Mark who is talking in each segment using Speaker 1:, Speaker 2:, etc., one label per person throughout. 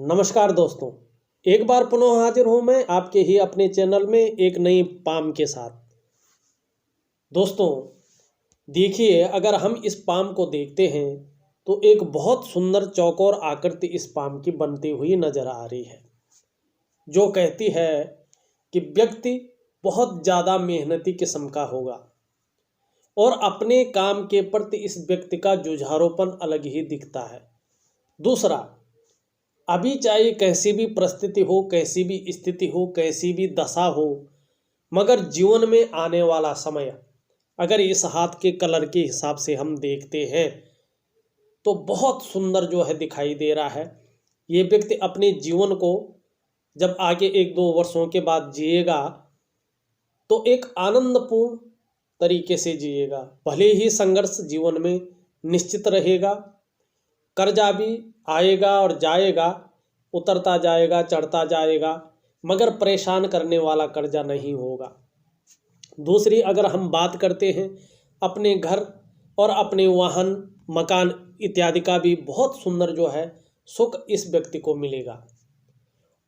Speaker 1: नमस्कार दोस्तों, एक बार पुनः हाजिर हूं मैं आपके ही अपने चैनल में एक नई पाम के साथ। दोस्तों देखिए, अगर हम इस पाम को देखते हैं तो एक बहुत सुंदर चौकोर आकृति इस पाम की बनती हुई नजर आ रही है, जो कहती है कि व्यक्ति बहुत ज़्यादा मेहनती किस्म का होगा और अपने काम के प्रति इस व्यक्ति का जुझारूपन अलग ही दिखता है। दूसरा, अभी चाहे कैसी भी परिस्थिति हो, कैसी भी स्थिति हो, कैसी भी दशा हो, मगर जीवन में आने वाला समय अगर इस हाथ के कलर के हिसाब से हम देखते हैं तो बहुत सुंदर जो है दिखाई दे रहा है। ये व्यक्ति अपने जीवन को जब आगे 1-2 वर्षों के बाद जिएगा तो एक आनंदपूर्ण तरीके से जिएगा। भले ही संघर्ष जीवन में निश्चित रहेगा, कर्जा भी आएगा और जाएगा, उतरता जाएगा, चढ़ता जाएगा, मगर परेशान करने वाला कर्जा नहीं होगा। दूसरी, अगर हम बात करते हैं अपने घर और अपने वाहन, मकान इत्यादि का भी बहुत सुंदर जो है सुख इस व्यक्ति को मिलेगा।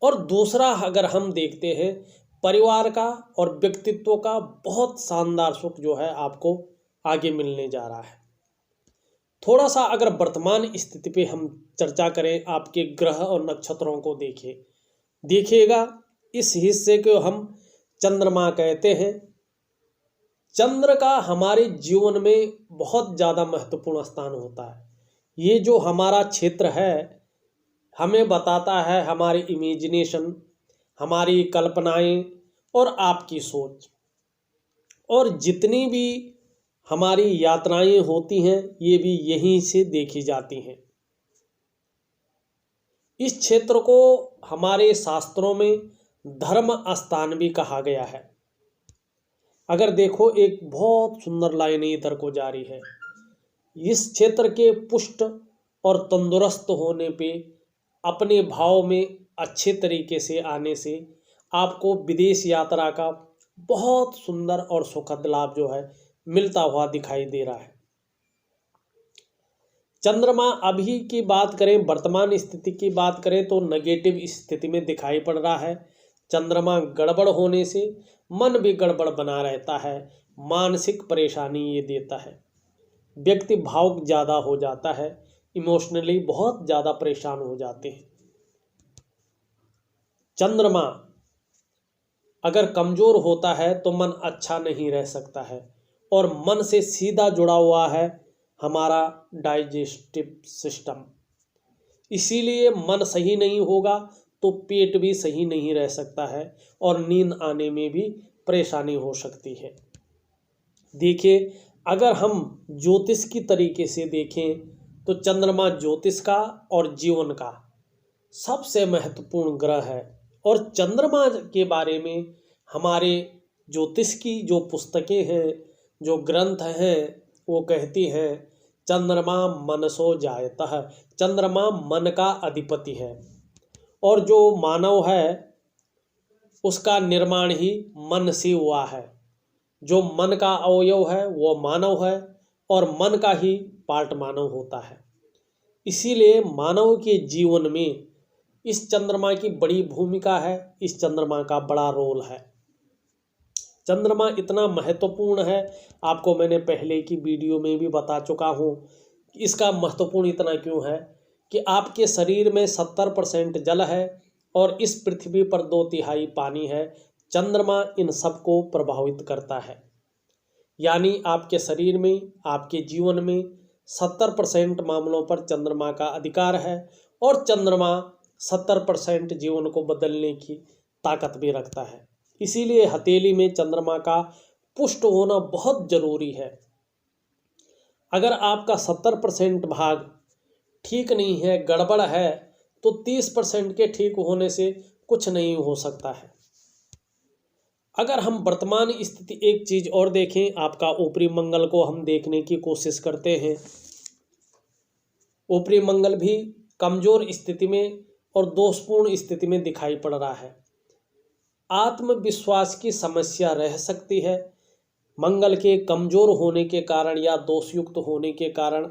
Speaker 1: और दूसरा, अगर हम देखते हैं परिवार का और व्यक्तित्व का बहुत शानदार सुख जो है आपको आगे मिलने जा रहा है। थोड़ा सा अगर वर्तमान स्थिति पे हम चर्चा करें, आपके ग्रह और नक्षत्रों को देखिएगा, इस हिस्से को हम चंद्रमा कहते हैं। चंद्र का हमारे जीवन में बहुत ज़्यादा महत्वपूर्ण स्थान होता है। ये जो हमारा क्षेत्र है हमें बताता है हमारी इमेजिनेशन, हमारी कल्पनाएं और आपकी सोच, और जितनी भी हमारी यात्राएं होती हैं ये भी यहीं से देखी जाती हैं। इस क्षेत्र को हमारे शास्त्रों में धर्म स्थान भी कहा गया है। अगर देखो, एक बहुत सुंदर लाइन इधर को जारी है। इस क्षेत्र के पुष्ट और तंदुरुस्त होने पे अपने भाव में अच्छे तरीके से आने से आपको विदेश यात्रा का बहुत सुंदर और सुखद लाभ जो है मिलता हुआ दिखाई दे रहा है। चंद्रमा अभी की बात करें, वर्तमान स्थिति की बात करें तो नेगेटिव स्थिति में दिखाई पड़ रहा है। चंद्रमा गड़बड़ होने से मन भी गड़बड़ बना रहता है, मानसिक परेशानी ये देता है, व्यक्ति भावुक ज़्यादा हो जाता है, इमोशनली बहुत ज़्यादा परेशान हो जाते हैं। चंद्रमा अगर कमज़ोर होता है तो मन अच्छा नहीं रह सकता है, और मन से सीधा जुड़ा हुआ है हमारा डाइजेस्टिव सिस्टम। इसीलिए मन सही नहीं होगा तो पेट भी सही नहीं रह सकता है और नींद आने में भी परेशानी हो सकती है। देखिए, अगर हम ज्योतिष की तरीके से देखें तो चंद्रमा ज्योतिष का और जीवन का सबसे महत्वपूर्ण ग्रह है। और चंद्रमा के बारे में हमारे ज्योतिष की जो पुस्तकें हैं, जो ग्रंथ हैं, वो कहती हैं चंद्रमा मनसो जायतः, चंद्रमा मन का अधिपति है, और जो मानव है उसका निर्माण ही मन से हुआ है। जो मन का अवयव है वो मानव है, और मन का ही पार्ट मानव होता है। इसीलिए मानव के जीवन में इस चंद्रमा की बड़ी भूमिका है, इस चंद्रमा का बड़ा रोल है। चंद्रमा इतना महत्वपूर्ण है, आपको मैंने पहले की वीडियो में भी बता चुका हूँ। इसका महत्वपूर्ण इतना क्यों है कि आपके शरीर में 70% जल है और इस पृथ्वी पर 2/3 पानी है। चंद्रमा इन सबको प्रभावित करता है, यानी आपके शरीर में, आपके जीवन में 70% मामलों पर चंद्रमा का अधिकार है, और चंद्रमा 70% जीवन को बदलने की ताकत भी रखता है। इसीलिए हथेली में चंद्रमा का पुष्ट होना बहुत जरूरी है। अगर आपका 70% भाग ठीक नहीं है, गड़बड़ है, तो 30% के ठीक होने से कुछ नहीं हो सकता है। अगर हम वर्तमान स्थिति एक चीज और देखें, आपका ऊपरी मंगल को हम देखने की कोशिश करते हैं। ऊपरी मंगल भी कमजोर स्थिति में और दोषपूर्ण स्थिति में दिखाई पड़ रहा है। आत्मविश्वास की समस्या रह सकती है। मंगल के कमजोर होने के कारण या दोषयुक्त होने के कारण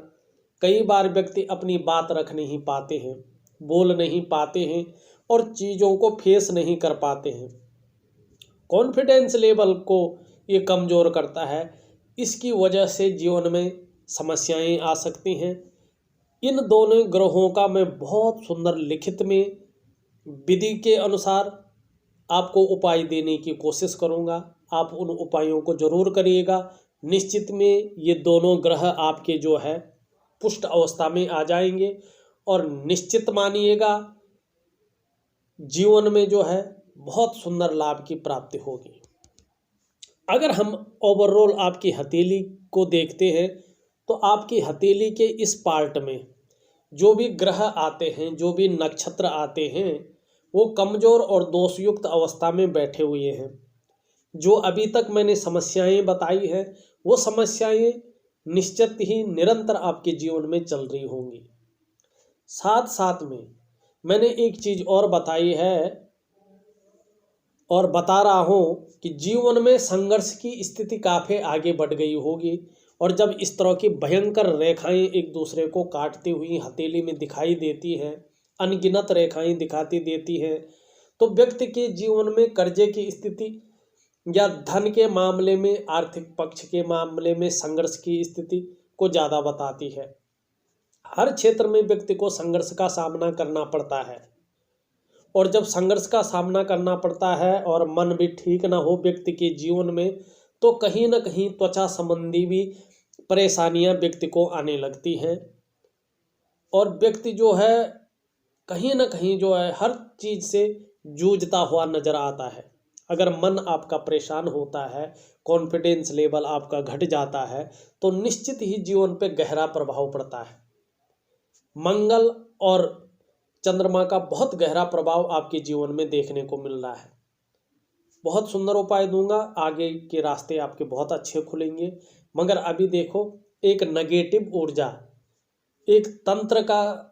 Speaker 1: कई बार व्यक्ति अपनी बात रख नहीं पाते हैं, बोल नहीं पाते हैं और चीज़ों को फेस नहीं कर पाते हैं। कॉन्फिडेंस लेवल को ये कमज़ोर करता है। इसकी वजह से जीवन में समस्याएं आ सकती हैं। इन दोनों ग्रहों का मैं बहुत सुंदर लिखित में विधि के अनुसार आपको उपाय देने की कोशिश करूंगा। आप उन उपायों को जरूर करिएगा। निश्चित में ये दोनों ग्रह आपके जो है पुष्ट अवस्था में आ जाएंगे और निश्चित मानिएगा जीवन में जो है बहुत सुंदर लाभ की प्राप्ति होगी। अगर हम ओवरऑल आपकी हथेली को देखते हैं तो आपकी हथेली के इस पार्ट में जो भी ग्रह आते हैं, जो भी नक्षत्र आते हैं, वो कमज़ोर और दोषयुक्त अवस्था में बैठे हुए हैं। जो अभी तक मैंने समस्याएं बताई हैं वो समस्याएं निश्चित ही निरंतर आपके जीवन में चल रही होंगी। साथ साथ में मैंने एक चीज़ और बताई है और बता रहा हूँ कि जीवन में संघर्ष की स्थिति काफ़ी आगे बढ़ गई होगी और जब इस तरह की भयंकर रेखाएं एक दूसरे को काटती हुई हथेली में दिखाई देती हैं, अनगिनत रेखाएं दिखाती देती हैं, तो व्यक्ति के जीवन में कर्जे की स्थिति या धन के मामले में, आर्थिक पक्ष के मामले में संघर्ष की स्थिति को ज़्यादा बताती है। हर क्षेत्र में व्यक्ति को संघर्ष का सामना करना पड़ता है और जब संघर्ष का सामना करना पड़ता है और मन भी ठीक ना हो व्यक्ति के जीवन में, तो कहीं ना कहीं त्वचा संबंधी भी परेशानियां व्यक्ति को आने लगती हैं और व्यक्ति जो है कहीं ना कहीं जो है हर चीज़ से जूझता हुआ नजर आता है। अगर मन आपका परेशान होता है, कॉन्फिडेंस लेवल आपका घट जाता है, तो निश्चित ही जीवन पे गहरा प्रभाव पड़ता है। मंगल और चंद्रमा का बहुत गहरा प्रभाव आपके जीवन में देखने को मिल रहा है। बहुत सुंदर उपाय दूंगा, आगे के रास्ते आपके बहुत अच्छे खुलेंगे। मगर अभी देखो, एक नेगेटिव ऊर्जा, एक तंत्र का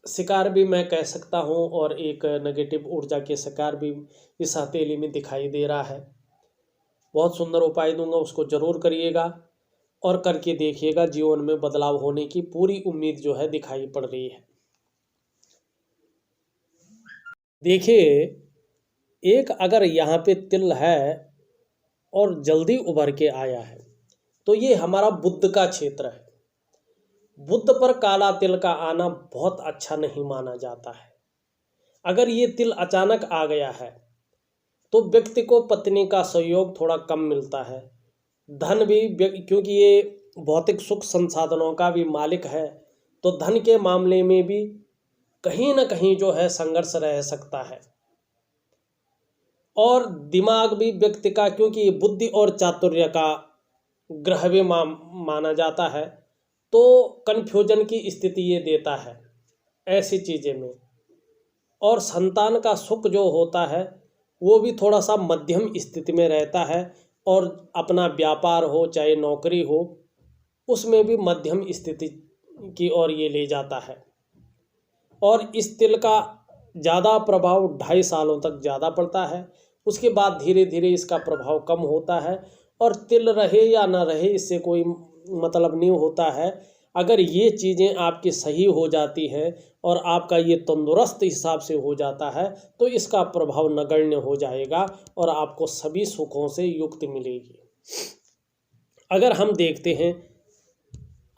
Speaker 1: शिकार भी मैं कह सकता हूं और एक नेगेटिव ऊर्जा के शिकार भी इस हथेली में दिखाई दे रहा है। बहुत सुंदर उपाय दूंगा, उसको जरूर करिएगा और करके देखिएगा। जीवन में बदलाव होने की पूरी उम्मीद जो है दिखाई पड़ रही है। देखिए, एक अगर यहाँ पे तिल है और जल्दी उभर के आया है तो ये हमारा बुध का क्षेत्र है। बुध पर काला तिल का आना बहुत अच्छा नहीं माना जाता है। अगर ये तिल अचानक आ गया है तो व्यक्ति को पत्नी का सहयोग थोड़ा कम मिलता है। धन भी, क्योंकि ये भौतिक सुख संसाधनों का भी मालिक है, तो धन के मामले में भी कहीं ना कहीं जो है संघर्ष रह सकता है। और दिमाग भी व्यक्ति का, क्योंकि ये बुद्धि और चातुर्य का ग्रह भी माना जाता है, तो कन्फ्यूजन की स्थिति ये देता है ऐसी चीज़ें में। और संतान का सुख जो होता है वो भी थोड़ा सा मध्यम स्थिति में रहता है और अपना व्यापार हो चाहे नौकरी हो उसमें भी मध्यम स्थिति की ओर ये ले जाता है। और इस तिल का ज़्यादा प्रभाव 2.5 सालों तक ज़्यादा पड़ता है, उसके बाद धीरे धीरे इसका प्रभाव कम होता है। और तिल रहे या ना रहे इससे कोई मतलब नहीं होता है। अगर ये चीज़ें आपकी सही हो जाती हैं और आपका ये तंदुरुस्त हिसाब से हो जाता है तो इसका प्रभाव नगण्य हो जाएगा और आपको सभी सुखों से युक्त मिलेगी। अगर हम देखते हैं,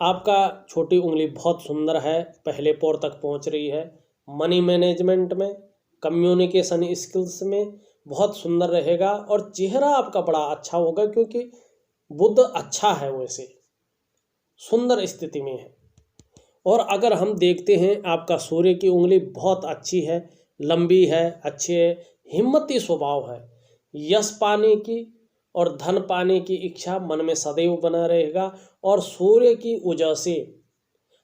Speaker 1: आपका छोटी उंगली बहुत सुंदर है, पहले पोर तक पहुंच रही है। मनी मैनेजमेंट में, कम्युनिकेशन स्किल्स में बहुत सुंदर रहेगा और चेहरा आपका बड़ा अच्छा होगा, क्योंकि बुध अच्छा है, वैसे सुंदर स्थिति में है। और अगर हम देखते हैं, आपका सूर्य की उंगली बहुत अच्छी है, लंबी है, अच्छी है, हिम्मती स्वभाव है, यश पाने की और धन पाने की इच्छा मन में सदैव बना रहेगा। और सूर्य की वजह से,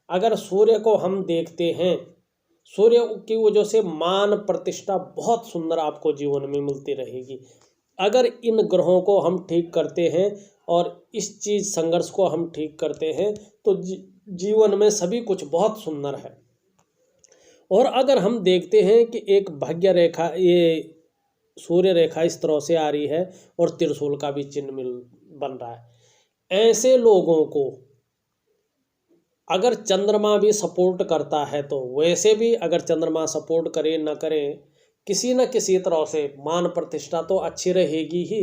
Speaker 1: अगर सूर्य को हम देखते हैं, सूर्य की वजह से मान प्रतिष्ठा बहुत सुंदर आपको जीवन में मिलती रहेगी। अगर इन ग्रहों को हम ठीक करते हैं और इस चीज़ संघर्ष को हम ठीक करते हैं तो जीवन में सभी कुछ बहुत सुंदर है। और अगर हम देखते हैं कि एक भाग्य रेखा, ये सूर्य रेखा इस तरह से आ रही है और त्रिशूल का भी चिन्ह बन रहा है, ऐसे लोगों को अगर चंद्रमा भी सपोर्ट करता है तो वैसे भी अगर चंद्रमा सपोर्ट करे न करे, किसी न किसी तरह से मान प्रतिष्ठा तो अच्छी रहेगी ही,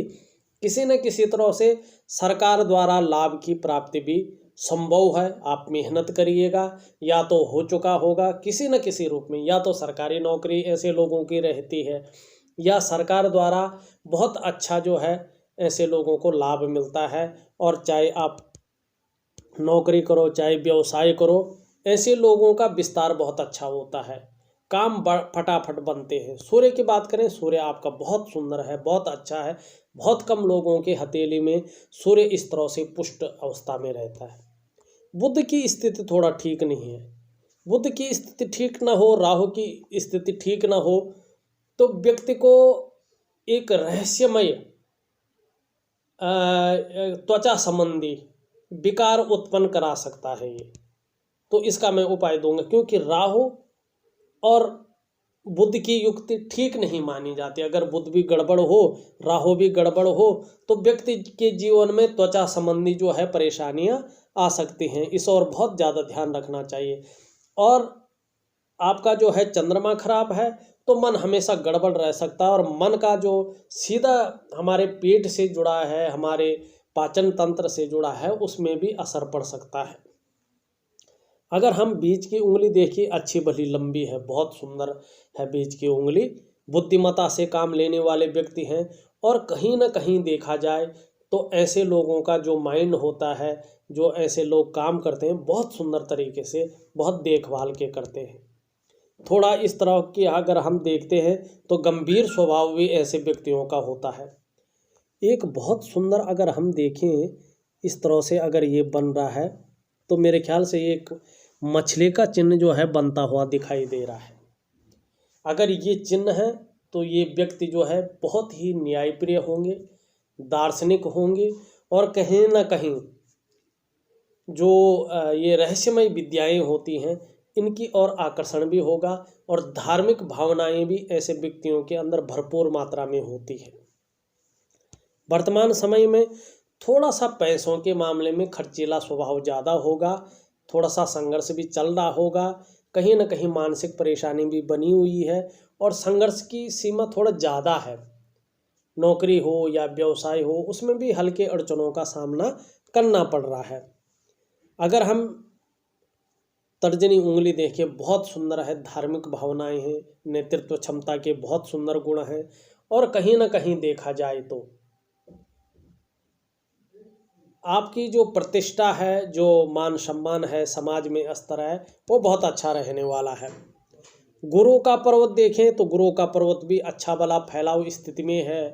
Speaker 1: किसी न किसी तरह से सरकार द्वारा लाभ की प्राप्ति भी संभव है। आप मेहनत करिएगा, या तो हो चुका होगा किसी न किसी रूप में, या तो सरकारी नौकरी ऐसे लोगों की रहती है, या सरकार द्वारा बहुत अच्छा जो है ऐसे लोगों को लाभ मिलता है। और चाहे आप नौकरी करो चाहे व्यवसाय करो, ऐसे लोगों का विस्तार बहुत अच्छा होता है, काम फटाफट बनते हैं। सूर्य की बात करें, सूर्य आपका बहुत सुंदर है, बहुत अच्छा है। बहुत कम लोगों के हथेली में सूर्य इस तरह से पुष्ट अवस्था में रहता है। बुध की स्थिति थोड़ा ठीक नहीं है। बुध की स्थिति ठीक ना हो, राहु की स्थिति ठीक ना हो, तो व्यक्ति को एक रहस्यमय त्वचा संबंधी विकार उत्पन्न करा सकता है ये। तो इसका मैं उपाय दूंगा, क्योंकि राहु और बुध की युक्ति ठीक नहीं मानी जाती। अगर बुध भी गड़बड़ हो, राहु भी गड़बड़ हो, तो व्यक्ति के जीवन में त्वचा संबंधी जो है परेशानियां आ सकती हैं। इस और बहुत ज़्यादा ध्यान रखना चाहिए। और आपका जो है चंद्रमा खराब है तो मन हमेशा गड़बड़ रह सकता है, और मन का जो सीधा हमारे पेट से जुड़ा है, हमारे पाचन तंत्र से जुड़ा है, उसमें भी असर पड़ सकता है। अगर हम बीच की उंगली देखिए, अच्छी भली लंबी है, बहुत सुंदर है बीच की उंगली, बुद्धिमत्ता से काम लेने वाले व्यक्ति हैं। और कहीं ना कहीं देखा जाए तो ऐसे लोगों का जो माइंड होता है, जो ऐसे लोग काम करते हैं, बहुत सुंदर तरीके से बहुत देखभाल के करते हैं। थोड़ा इस तरह की अगर हम देखते हैं तो गंभीर स्वभाव भी ऐसे व्यक्तियों का होता है। एक बहुत सुंदर अगर हम देखें इस तरह से, अगर ये बन रहा है तो मेरे ख्याल से एक मछली का चिन्ह जो है बनता हुआ दिखाई दे रहा है। अगर ये चिन्ह है तो ये व्यक्ति जो है बहुत ही न्यायप्रिय होंगे, दार्शनिक होंगे, और कहीं ना कहीं जो ये रहस्यमय विद्याएं होती हैं इनकी ओर आकर्षण भी होगा, और धार्मिक भावनाएं भी ऐसे व्यक्तियों के अंदर भरपूर मात्रा में होती है। वर्तमान समय में थोड़ा सा पैसों के मामले में खर्चीला स्वभाव ज़्यादा होगा, थोड़ा सा संघर्ष भी चल रहा होगा, कहीं ना कहीं मानसिक परेशानी भी बनी हुई है, और संघर्ष की सीमा थोड़ा ज़्यादा है। नौकरी हो या व्यवसाय हो, उसमें भी हल्के अड़चनों का सामना करना पड़ रहा है। अगर हम तर्जनी उंगली देखिए, बहुत सुंदर है, धार्मिक भावनाएं हैं, नेतृत्व क्षमता के बहुत सुंदर गुण हैं, और कहीं ना कहीं देखा जाए तो आपकी जो प्रतिष्ठा है, जो मान सम्मान है, समाज में स्तर है, वो बहुत अच्छा रहने वाला है। गुरु का पर्वत देखें तो गुरु का पर्वत भी अच्छा भला फैलाव स्थिति में है।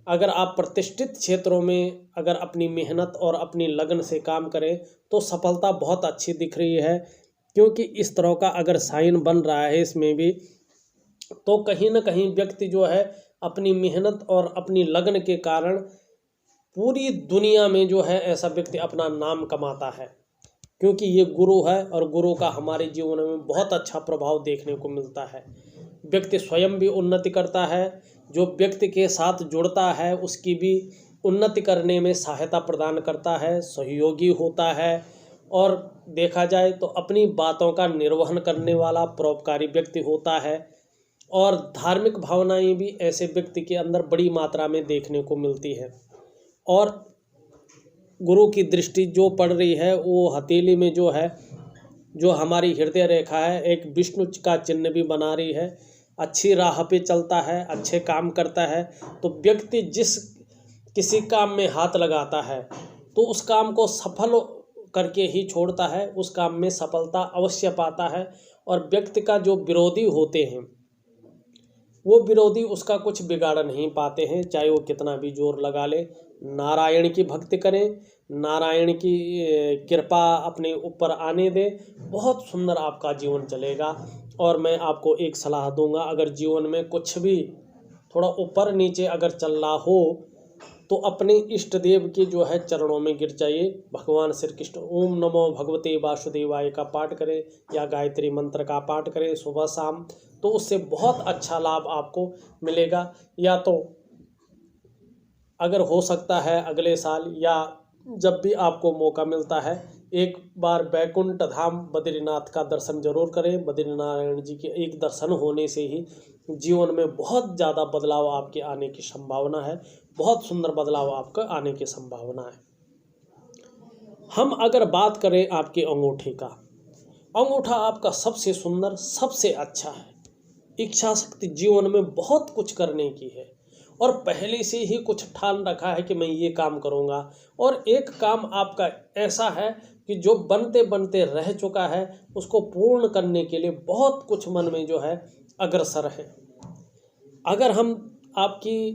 Speaker 1: अगर आप प्रतिष्ठित क्षेत्रों में अगर अपनी मेहनत और अपनी लगन से काम करें तो सफलता बहुत अच्छी दिख रही है, क्योंकि इस तरह का अगर साइन बन रहा है इसमें भी, तो कहीं ना कहीं व्यक्ति जो है अपनी मेहनत और अपनी लगन के कारण पूरी दुनिया में जो है ऐसा व्यक्ति अपना नाम कमाता है, क्योंकि ये गुरु है, और गुरु का हमारे जीवन में बहुत अच्छा प्रभाव देखने को मिलता है। व्यक्ति स्वयं भी उन्नति करता है, जो व्यक्ति के साथ जुड़ता है उसकी भी उन्नति करने में सहायता प्रदान करता है, सहयोगी होता है, और देखा जाए तो अपनी बातों का निर्वहन करने वाला परोपकारी व्यक्ति होता है। और धार्मिक भावनाएं भी ऐसे व्यक्ति के अंदर बड़ी मात्रा में देखने को मिलती है। और गुरु की दृष्टि जो पड़ रही है वो हथेली में जो है, जो हमारी हृदय रेखा है, एक विष्णु का चिन्ह भी बना रही है। अच्छी राह पे चलता है, अच्छे काम करता है, तो व्यक्ति जिस किसी काम में हाथ लगाता है तो उस काम को सफल करके ही छोड़ता है, उस काम में सफलता अवश्य पाता है। और व्यक्ति का जो विरोधी होते हैं वो विरोधी उसका कुछ बिगाड़ नहीं पाते हैं, चाहे वो कितना भी जोर लगा ले। नारायण की भक्ति करें, नारायण की कृपा अपने ऊपर आने दें, बहुत सुंदर आपका जीवन चलेगा। और मैं आपको एक सलाह दूंगा, अगर जीवन में कुछ भी थोड़ा ऊपर नीचे अगर चल रहा हो तो अपने इष्ट देव के जो है चरणों में गिर जाइए। भगवान श्री कृष्ण ओम नमो भगवते वासुदेवाय का पाठ करें, या गायत्री मंत्र का पाठ करें सुबह शाम, तो उससे बहुत अच्छा लाभ आपको मिलेगा। या तो अगर हो सकता है अगले साल, या जब भी आपको मौका मिलता है, एक बार बैकुंठ धाम बद्रीनाथ का दर्शन जरूर करें। बद्रीनारायण जी के एक दर्शन होने से ही जीवन में बहुत ज़्यादा बदलाव आपके आने की संभावना है, बहुत सुंदर बदलाव आपका आने की संभावना है। हम अगर बात करें आपके अंगूठे का, अंगूठा आपका सबसे सुंदर, सबसे अच्छा है। इच्छा शक्ति जीवन में बहुत कुछ करने की है और पहले से ही कुछ ठान रखा है कि मैं ये काम करूँगा। और एक काम आपका ऐसा है कि जो बनते बनते रह चुका है, उसको पूर्ण करने के लिए बहुत कुछ मन में जो है अग्रसर है। अगर हम आपकी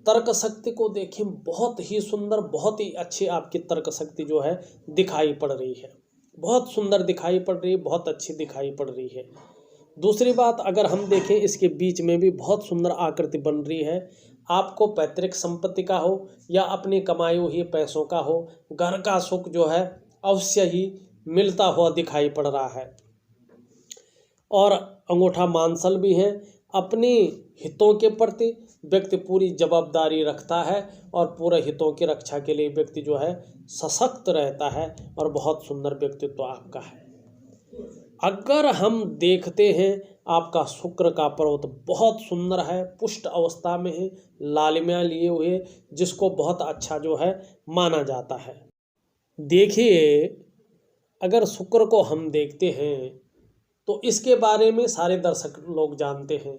Speaker 1: तर्क शक्ति को देखें, बहुत ही सुंदर, बहुत ही अच्छी आपकी तर्क शक्ति जो है दिखाई पड़ रही है, बहुत सुंदर दिखाई पड़ रही है, बहुत अच्छी दिखाई पड़ रही है। दूसरी बात अगर हम देखें, इसके बीच में भी बहुत सुंदर आकृति बन रही है। आपको पैतृक संपत्ति का हो या अपनी कमाई हुई पैसों का हो, घर का सुख जो है अवश्य ही मिलता हुआ दिखाई पड़ रहा है। और अंगूठा मांसल भी है। अपनी हितों के प्रति व्यक्ति पूरी जवाबदारी रखता है और पूरे हितों की रक्षा के लिए व्यक्ति जो है सशक्त रहता है और बहुत सुंदर व्यक्तित्व आपका है। अगर हम देखते हैं, आपका शुक्र का पर्वत बहुत सुंदर है, पुष्ट अवस्था में है, लालिमा लिए हुए, जिसको बहुत अच्छा जो है माना जाता है। देखिए, अगर शुक्र को हम देखते हैं तो इसके बारे में सारे दर्शक लोग जानते हैं।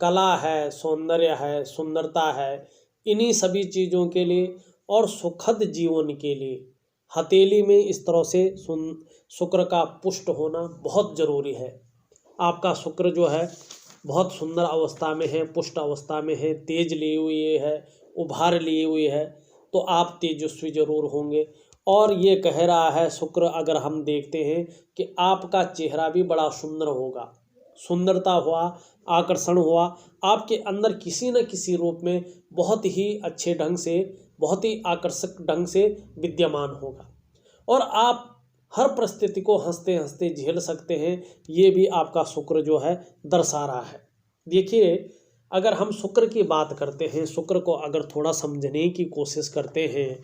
Speaker 1: कला है, सौंदर्य है, सुंदरता है, इन्हीं सभी चीज़ों के लिए और सुखद जीवन के लिए हथेली में इस तरह से शुक्र का पुष्ट होना बहुत ज़रूरी है। आपका शुक्र जो है बहुत सुंदर अवस्था में है, पुष्ट अवस्था में है, तेज लिए हुए है, उभार लिए हुए है, तो आप तेजस्वी जरूर होंगे। और ये कह रहा है शुक्र, अगर हम देखते हैं कि आपका चेहरा भी बड़ा सुंदर होगा, सुंदरता हुआ, आकर्षण हुआ, आपके अंदर किसी न किसी रूप में बहुत ही अच्छे ढंग से, बहुत ही आकर्षक ढंग से विद्यमान होगा और आप हर परिस्थिति को हंसते हंसते झेल सकते हैं। ये भी आपका शुक्र जो है दर्शा रहा है। देखिए, अगर हम शुक्र की बात करते हैं, शुक्र को अगर थोड़ा समझने की कोशिश करते हैं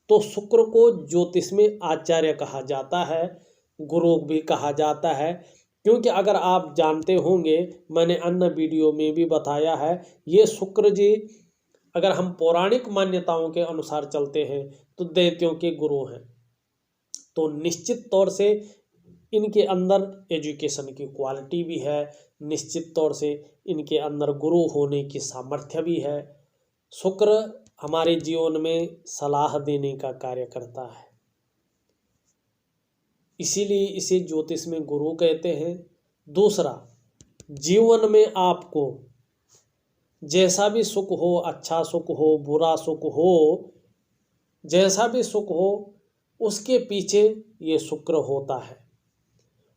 Speaker 1: तो शुक्र को ज्योतिष में आचार्य कहा जाता है, गुरु भी कहा जाता है। क्योंकि अगर आप जानते होंगे, मैंने अन्य वीडियो में भी बताया है, ये शुक्र जी अगर हम पौराणिक मान्यताओं के अनुसार चलते हैं तो दैत्यों के गुरु हैं। तो निश्चित तौर से इनके अंदर एजुकेशन की क्वालिटी भी है, निश्चित तौर से इनके अंदर गुरु होने की सामर्थ्य भी है। शुक्र हमारे जीवन में सलाह देने का कार्य करता है, इसीलिए इसे ज्योतिष में गुरु कहते हैं। दूसरा, जीवन में आपको जैसा भी सुख हो, अच्छा सुख हो, बुरा सुख हो, जैसा भी सुख हो, उसके पीछे ये शुक्र होता है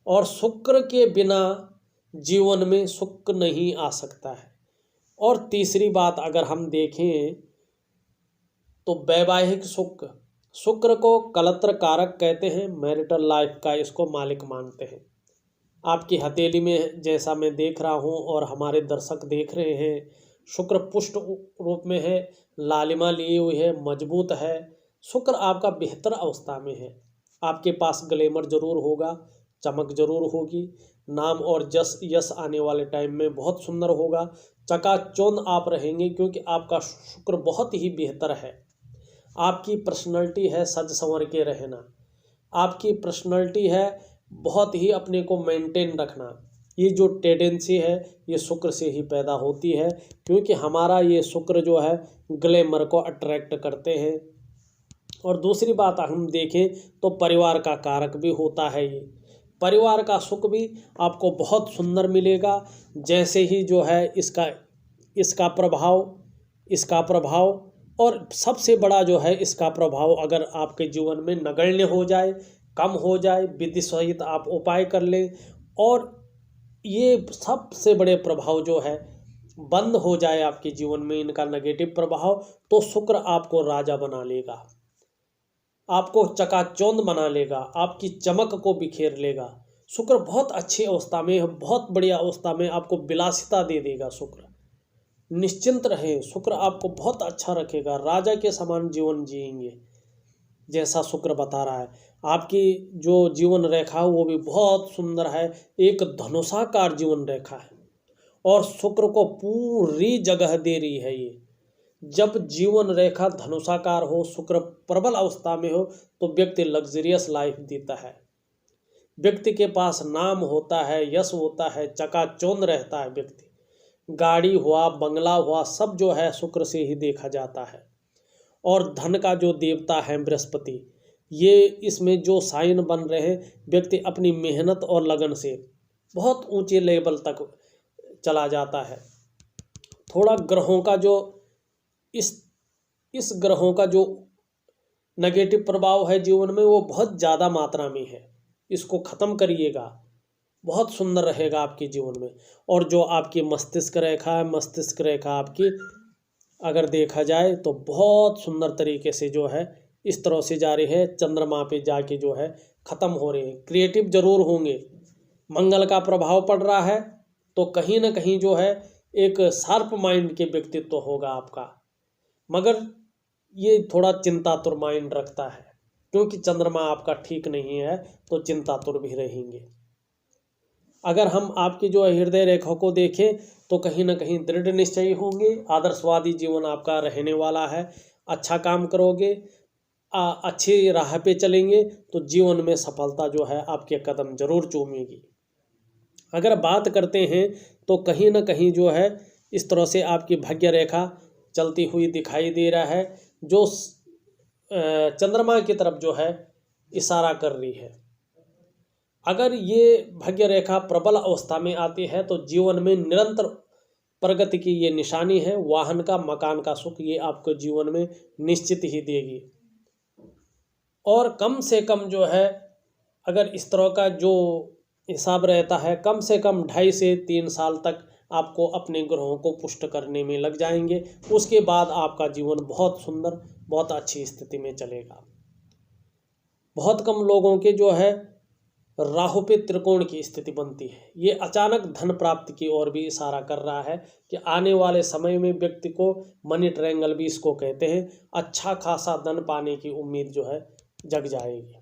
Speaker 1: और शुक्र के बिना जीवन में सुख नहीं आ सकता है। और तीसरी बात अगर हम देखें तो वैवाहिक सुख, शुक्र को कलत्र कारक कहते हैं, मैरिटल लाइफ का इसको मालिक मानते हैं। आपकी हथेली में जैसा मैं देख रहा हूं और हमारे दर्शक देख रहे हैं, शुक्र पुष्ट रूप में है, लालिमा लिए हुए है, मजबूत है। शुक्र आपका बेहतर अवस्था में है। आपके पास ग्लैमर जरूर होगा, चमक जरूर होगी, नाम और यश आने वाले टाइम में बहुत सुंदर होगा, चकाचौंध आप रहेंगे क्योंकि आपका शुक्र बहुत ही बेहतर है। आपकी पर्सनैलिटी है सज संवर के रहना, आपकी पर्सनैलिटी है बहुत ही अपने को मेंटेन रखना। ये जो टेंडेंसी है ये शुक्र से ही पैदा होती है, क्योंकि हमारा ये शुक्र जो है ग्लैमर को अट्रैक्ट करते हैं। और दूसरी बात हम देखें तो परिवार का कारक भी होता है। ये परिवार का सुख भी आपको बहुत सुंदर मिलेगा, जैसे ही जो है इसका प्रभाव और सबसे बड़ा जो है इसका प्रभाव अगर आपके जीवन में नगण्य हो जाए, कम हो जाए, विधि सहित आप उपाय कर लें और ये सबसे बड़े प्रभाव जो है बंद हो जाए आपके जीवन में, इनका नेगेटिव प्रभाव, तो शुक्र आपको राजा बना लेगा, आपको चकाचौंध बना लेगा, आपकी चमक को बिखेर लेगा। शुक्र बहुत अच्छी अवस्था में, बहुत बढ़िया अवस्था में आपको विलासिता दे देगा। शुक्र निश्चिंत रहें, शुक्र आपको बहुत अच्छा रखेगा, राजा के समान जीवन जिएंगे जैसा शुक्र बता रहा है। आपकी जो जीवन रेखा वो भी बहुत सुंदर है, एक धनुषाकार जीवन रेखा है और शुक्र को पूरी जगह दे रही है ये। जब जीवन रेखा धनुषाकार हो, शुक्र प्रबल अवस्था में हो, तो व्यक्ति लग्जरियस लाइफ जीता है, व्यक्ति के पास नाम होता है, यश होता है, चकाचौंध रहता है व्यक्ति। गाड़ी हुआ, बंगला हुआ, सब जो है शुक्र से ही देखा जाता है। और धन का जो देवता है बृहस्पति, ये इसमें जो साइन बन रहे हैं, व्यक्ति अपनी मेहनत और लगन से बहुत ऊंचे लेवल तक चला जाता है। थोड़ा ग्रहों का जो इस ग्रहों का जो नेगेटिव प्रभाव है जीवन में वो बहुत ज़्यादा मात्रा में है, इसको ख़त्म करिएगा, बहुत सुंदर रहेगा आपके जीवन में। और जो आपकी मस्तिष्क रेखा है, मस्तिष्क रेखा आपकी अगर देखा जाए तो बहुत सुंदर तरीके से जो है इस तरह से जा रही है, चंद्रमा पे जाके जो है ख़त्म हो रहे हैं। क्रिएटिव जरूर होंगे, मंगल का प्रभाव पड़ रहा है तो कहीं ना कहीं जो है एक शार्प माइंड के व्यक्तित्व होगा आपका, मगर ये थोड़ा चिंतातुर माइंड रखता है, क्योंकि चंद्रमा आपका ठीक नहीं है तो चिंतातुर भी रहेंगे। अगर हम आपकी जो हृदय रेखा को देखें तो कहीं ना कहीं दृढ़ निश्चयी होंगे, आदर्शवादी जीवन आपका रहने वाला है, अच्छा काम करोगे, अच्छी राह पे चलेंगे तो जीवन में सफलता जो है आपके कदम जरूर चूमेगी। अगर बात करते हैं तो कहीं ना कहीं जो है इस तरह से आपकी भाग्य रेखा चलती हुई दिखाई दे रहा है, जो चंद्रमा की तरफ जो है इशारा कर रही है। अगर ये भाग्य रेखा प्रबल अवस्था में आती है तो जीवन में निरंतर प्रगति की ये निशानी है। वाहन का, मकान का सुख ये आपको जीवन में निश्चित ही देगी। और कम से कम जो है अगर इस तरह का जो हिसाब रहता है, कम से कम 2.5 से 3 साल तक आपको अपने ग्रहों को पुष्ट करने में लग जाएंगे। उसके बाद आपका जीवन बहुत सुंदर, बहुत अच्छी स्थिति में चलेगा। बहुत कम लोगों के जो है राहु पे त्रिकोण की स्थिति बनती है। ये अचानक धन प्राप्ति की ओर भी इशारा कर रहा है कि आने वाले समय में व्यक्ति को मनी ट्रायंगल भी इसको कहते हैं, अच्छा खासा धन पाने की उम्मीद जो है जग जाएगी।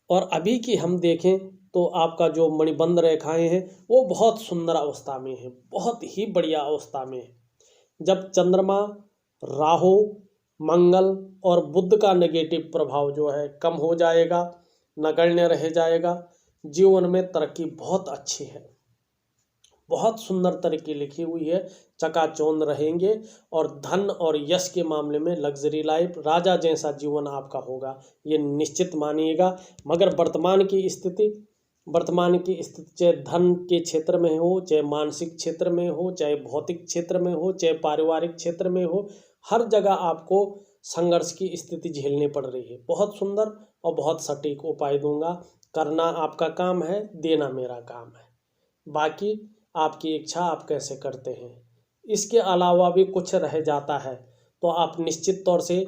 Speaker 1: और अभी की हम देखें तो आपका जो मणिबंध रेखाएं हैं वो बहुत सुंदर अवस्था में है, बहुत ही बढ़िया अवस्था में है। जब चंद्रमा, राहु, मंगल और बुध का नेगेटिव प्रभाव जो है कम हो जाएगा, नगण्य रह जाएगा, जीवन में तरक्की बहुत अच्छी है, बहुत सुंदर तरक्की लिखी हुई है, चकाचौंध रहेंगे। और धन और यश के मामले में लग्जरी लाइफ, राजा जैसा जीवन आपका होगा, ये निश्चित मानिएगा। मगर वर्तमान की स्थिति चाहे धन के क्षेत्र में हो, चाहे मानसिक क्षेत्र में हो, चाहे भौतिक क्षेत्र में हो, चाहे पारिवारिक क्षेत्र में हो, हर जगह आपको संघर्ष की स्थिति झेलनी पड़ रही है। बहुत सुंदर और बहुत सटीक उपाय दूंगा, करना आपका काम है, देना मेरा काम है, बाकी आपकी इच्छा आप कैसे करते हैं। इसके अलावा भी कुछ रह जाता है तो आप निश्चित तौर से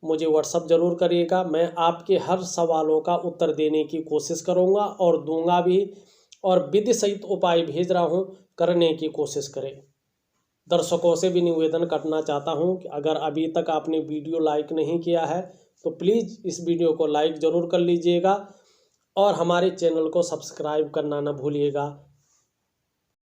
Speaker 1: मुझे व्हाट्सअप ज़रूर करिएगा। मैं आपके हर सवालों का उत्तर देने की कोशिश करूंगा और दूंगा भी, और विधि सहित उपाय भेज रहा हूं, करने की कोशिश करें। दर्शकों से भी निवेदन करना चाहता हूं कि अगर अभी तक आपने वीडियो लाइक नहीं किया है तो प्लीज़ इस वीडियो को लाइक ज़रूर कर लीजिएगा और हमारे चैनल को सब्सक्राइब करना न भूलिएगा।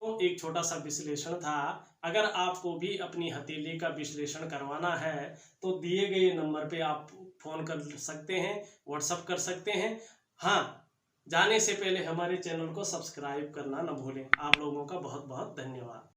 Speaker 1: तो एक छोटा सा विश्लेषण था। अगर आपको भी अपनी हथेली का विश्लेषण करवाना है तो दिए गए नंबर पे आप फ़ोन कर सकते हैं, व्हाट्सअप कर सकते हैं। हाँ, जाने से पहले हमारे चैनल को सब्सक्राइब करना न भूलें। आप लोगों का बहुत बहुत धन्यवाद।